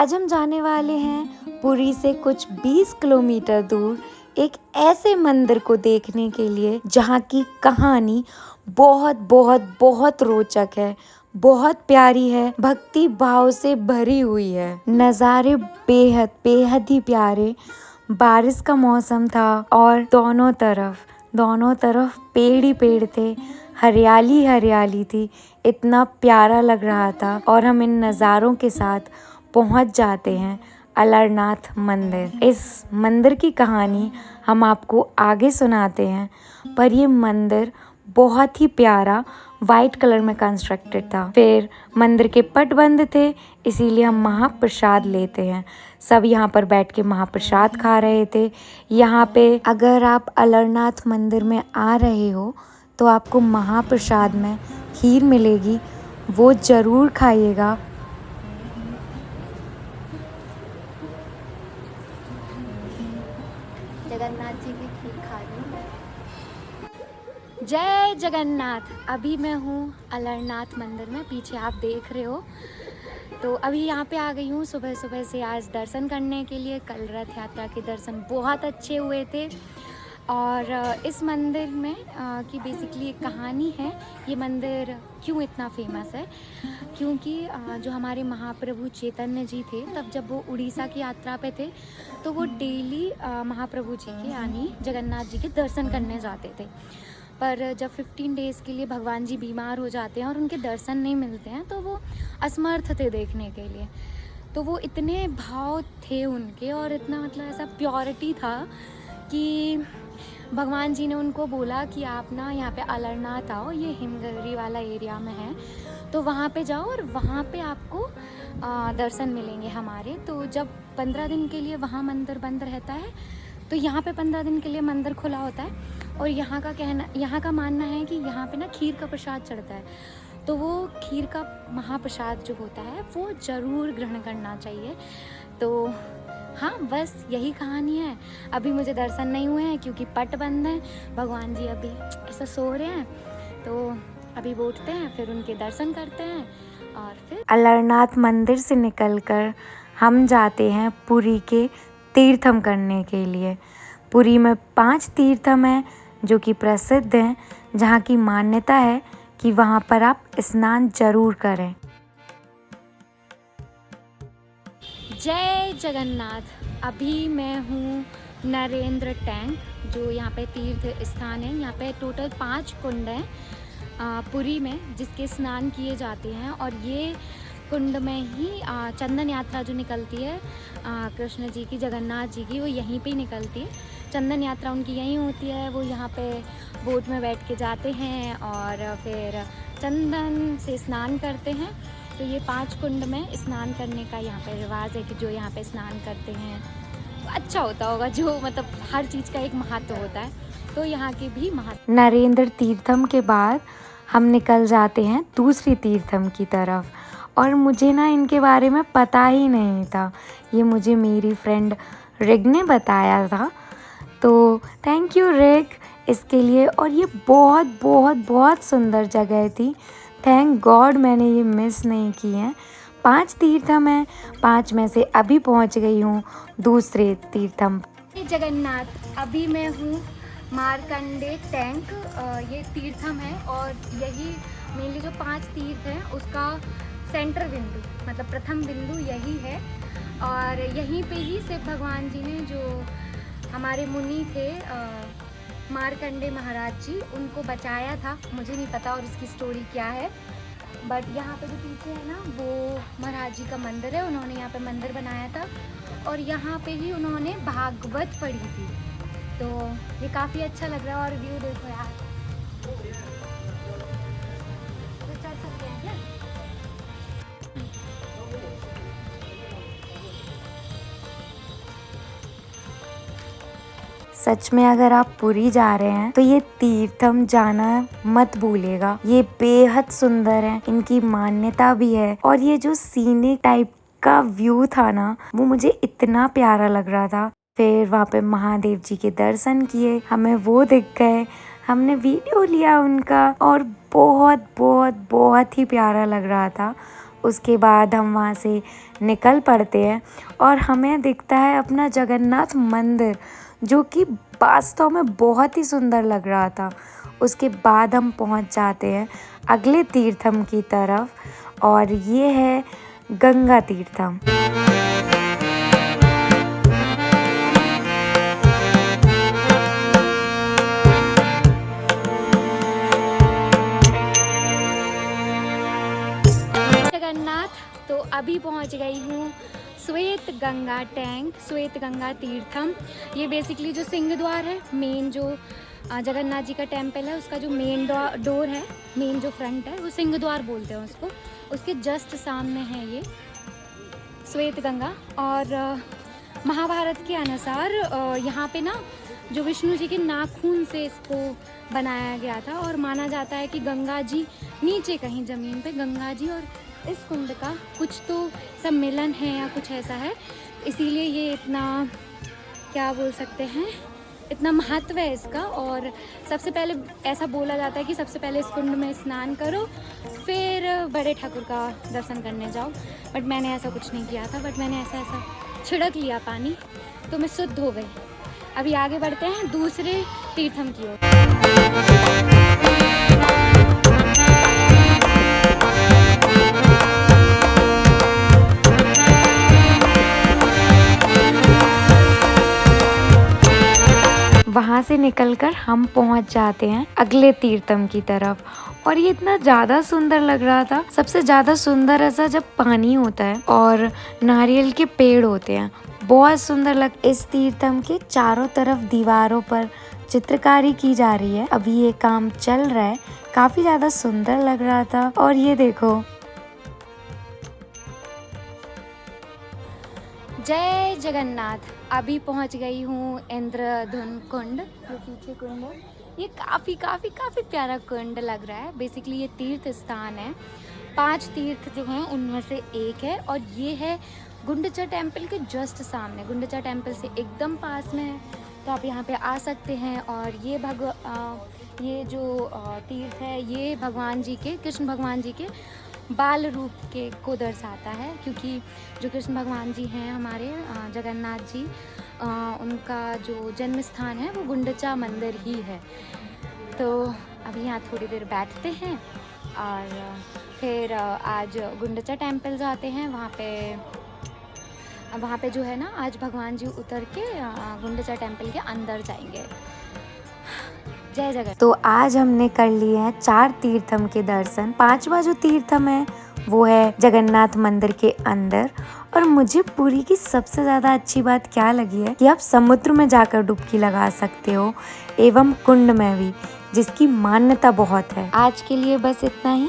आज हम जाने वाले हैं पुरी से कुछ 20 किलोमीटर दूर एक ऐसे मंदिर को देखने के लिए जहाँ की कहानी बहुत बहुत बहुत रोचक है, बहुत प्यारी है, भक्ति भाव से भरी हुई है। नज़ारे बेहद बेहद ही प्यारे। बारिश का मौसम था और दोनों तरफ पेड़ ही पेड़ थे, हरियाली हरियाली थी। इतना प्यारा लग रहा था और हम इन नज़ारों के साथ पहुंच जाते हैं अलरनाथ मंदिर। इस मंदिर की कहानी हम आपको आगे सुनाते हैं, पर ये मंदिर बहुत ही प्यारा वाइट कलर में कंस्ट्रक्टेड था। फिर मंदिर के पट बंद थे, इसीलिए हम महाप्रसाद लेते हैं। सब यहाँ पर बैठ के महाप्रसाद खा रहे थे। यहाँ पे अगर आप अलरनाथ मंदिर में आ रहे हो तो आपको महाप्रसाद में खीर मिलेगी, वो ज़रूर खाइएगा। जगन्नाथ जी की खीर खा रही हूँ। जय जगन्नाथ। अभी मैं हूँ अलरनाथ मंदिर में, पीछे आप देख रहे हो। तो अभी यहाँ पे आ गई हूँ सुबह सुबह से आज दर्शन करने के लिए। कल रथ यात्रा के दर्शन बहुत अच्छे हुए थे। और इस मंदिर में की बेसिकली एक कहानी है। ये मंदिर क्यों इतना फेमस है, क्योंकि जो हमारे महाप्रभु चैतन्य जी थे, तब जब वो उड़ीसा की यात्रा पे थे तो वो डेली महाप्रभु जी के यानी जगन्नाथ जी के दर्शन करने जाते थे। पर जब 15 डेज़ के लिए भगवान जी बीमार हो जाते हैं और उनके दर्शन नहीं मिलते हैं तो वो असमर्थ थे देखने के लिए। तो वो इतने भाव थे उनके और इतना मतलब ऐसा प्योरिटी था कि भगवान जी ने उनको बोला कि आप ना यहाँ पे अलरनाथ आओ, ये हिमगिरी वाला एरिया में है, तो वहाँ पे जाओ और वहाँ पे आपको दर्शन मिलेंगे हमारे। तो जब 15 दिन के लिए वहाँ मंदिर बंद रहता है तो यहाँ पे 15 दिन के लिए मंदिर खुला होता है। और यहाँ का मानना है कि यहाँ पे ना खीर का प्रसाद चढ़ता है, तो वो खीर का महाप्रसाद जो होता है वो ज़रूर ग्रहण करना चाहिए। तो हाँ, बस यही कहानी है। अभी मुझे दर्शन नहीं हुए हैं क्योंकि पट बंद है। भगवान जी अभी ऐसा सो रहे हैं, तो अभी उठते हैं, फिर उनके दर्शन करते हैं और फिर अलरनाथ मंदिर से निकलकर हम जाते हैं पुरी के तीर्थम करने के लिए। पुरी में 5 तीर्थम हैं जो कि प्रसिद्ध हैं, जहाँ की मान्यता है कि वहाँ पर आप स्नान जरूर करें। जय जगन्नाथ। अभी मैं हूँ नरेंद्र टैंक, जो यहाँ पे तीर्थ स्थान है। यहाँ पे टोटल 5 कुंड हैं पुरी में, जिसके स्नान किए जाते हैं। और ये कुंड में ही चंदन यात्रा जो निकलती है कृष्ण जी की, जगन्नाथ जी की, वो यहीं पे ही निकलती है। चंदन यात्रा उनकी यहीं होती है। वो यहाँ पे बोट में बैठ के जाते हैं और फिर चंदन से स्नान करते हैं। तो ये 5 कुंड में स्नान करने का यहाँ पे रिवाज है कि जो यहाँ पे स्नान करते हैं तो अच्छा होता होगा। जो मतलब हर चीज़ का एक महत्व होता है, तो यहाँ के भी महत्व। नरेंद्र तीर्थम के बाद हम निकल जाते हैं दूसरी तीर्थम की तरफ। और मुझे ना इनके बारे में पता ही नहीं था, ये मुझे मेरी फ्रेंड रिग ने बताया था। तो थैंक यू रिग इसके लिए। और ये बहुत बहुत बहुत सुंदर जगह थी। थैंक गॉड मैंने ये मिस नहीं की है। 5 तीर्थम हैं, 5 में से अभी पहुंच गई हूँ दूसरे तीर्थम। जगन्नाथ। अभी मैं हूँ मार्कंडे टैंक। ये तीर्थम है और यही मेनली जो 5 तीर्थ हैं उसका सेंटर बिंदु, मतलब प्रथम बिंदु यही है। और यहीं पे ही शिव भगवान जी ने, जो हमारे मुनि थे मार्कंडे महाराज जी, उनको बचाया था। मुझे नहीं पता और इसकी स्टोरी क्या है, बट यहाँ पे जो पीछे है ना, वो महाराज जी का मंदिर है। उन्होंने यहाँ पे मंदिर बनाया था और यहाँ पे ही उन्होंने भागवत पढ़ी थी। तो ये काफ़ी अच्छा लग रहा है। और व्यू देखो यार, तो चल सकते हैं क्या? सच में अगर आप पुरी जा रहे हैं तो ये तीर्थम जाना मत भूलिएगा। ये बेहद सुंदर है, इनकी मान्यता भी है। और ये जो सीनिक टाइप का व्यू था ना, वो मुझे इतना प्यारा लग रहा था। फिर वहाँ पे महादेव जी के दर्शन किए, हमें वो दिख गए, हमने वीडियो लिया उनका और बहुत बहुत बहुत ही प्यारा लग रहा था। उसके बाद हम वहाँ से निकल पड़ते हैं और हमें दिखता है अपना जगन्नाथ मंदिर, जो कि वास्तव में बहुत ही सुंदर लग रहा था। उसके बाद हम पहुँच जाते हैं अगले तीर्थम की तरफ और ये है गंगा तीर्थम। जगन्नाथ तो अभी पहुंच गई हूँ श्वेत गंगा टैंक, श्वेत गंगा तीर्थम। ये बेसिकली जो सिंह द्वार है, मेन जो जगन्नाथ जी का टेम्पल है, उसका जो मेन डोर है, मेन जो फ्रंट है, वो सिंह द्वार बोलते हैं उसको। उसके जस्ट सामने है ये श्वेत गंगा। और महाभारत के अनुसार यहाँ पे ना जो विष्णु जी के नाखून से इसको बनाया गया था और माना जाता है कि गंगा जी नीचे कहीं ज़मीन पे, गंगा जी और इस कुंड का कुछ तो सम्मेलन है या कुछ ऐसा है, इसीलिए ये इतना, क्या बोल सकते हैं, इतना महत्व है इसका। और सबसे पहले ऐसा बोला जाता है कि सबसे पहले इस कुंड में स्नान करो, फिर बड़े ठाकुर का दर्शन करने जाओ। बट मैंने ऐसा कुछ नहीं किया था, बट मैंने ऐसा छिड़क लिया पानी, तो मैं शुद्ध हो गई। अभी आगे बढ़ते हैं दूसरे तीर्थम की ओर। वहाँ से निकलकर हम पहुँच जाते हैं अगले तीर्थम की तरफ और ये इतना ज़्यादा सुंदर लग रहा था। सबसे ज़्यादा सुंदर ऐसा जब पानी होता है और नारियल के पेड़ होते हैं, बहुत सुंदर लग। इस तीर्थम के चारों तरफ दीवारों पर चित्रकारी की जा रही है। अभी ये काम चल रहा है, काफी ज़्यादा सुंदर लग रहा था। और ये देखो, जय जगन्नाथ। अभी पहुंच गई हूँ इंद्रधुन कुंड, जो पीछे कुंड है। ये काफ़ी प्यारा कुंड लग रहा है। बेसिकली ये तीर्थ स्थान है, 5 तीर्थ जो हैं उनमें से एक है। और ये है गुंडीचा टेम्पल के जस्ट सामने, गुंडीचा टेम्पल से एकदम पास में है, तो आप यहाँ पे आ सकते हैं। और ये जो तीर्थ है, ये भगवान जी के, कृष्ण भगवान जी के बाल रूप के को दर्शाता है, क्योंकि जो कृष्ण भगवान जी हैं हमारे जगन्नाथ जी, उनका जो जन्म स्थान है वो गुंडीचा मंदिर ही है। तो अभी यहाँ थोड़ी देर बैठते हैं और फिर आज गुंडीचा टेम्पल जाते हैं। वहाँ पे जो है ना, आज भगवान जी उतर के गुंडीचा टेम्पल के अंदर जाएंगे। जय जगन्नाथ। तो आज हमने कर लिए हैं 4 तीर्थम के दर्शन। 5वां जो तीर्थम है वो है जगन्नाथ मंदिर के अंदर। और मुझे पुरी की सबसे ज़्यादा अच्छी बात क्या लगी है कि आप समुद्र में जाकर डुबकी लगा सकते हो, एवं कुंड में भी, जिसकी मान्यता बहुत है। आज के लिए बस इतना ही।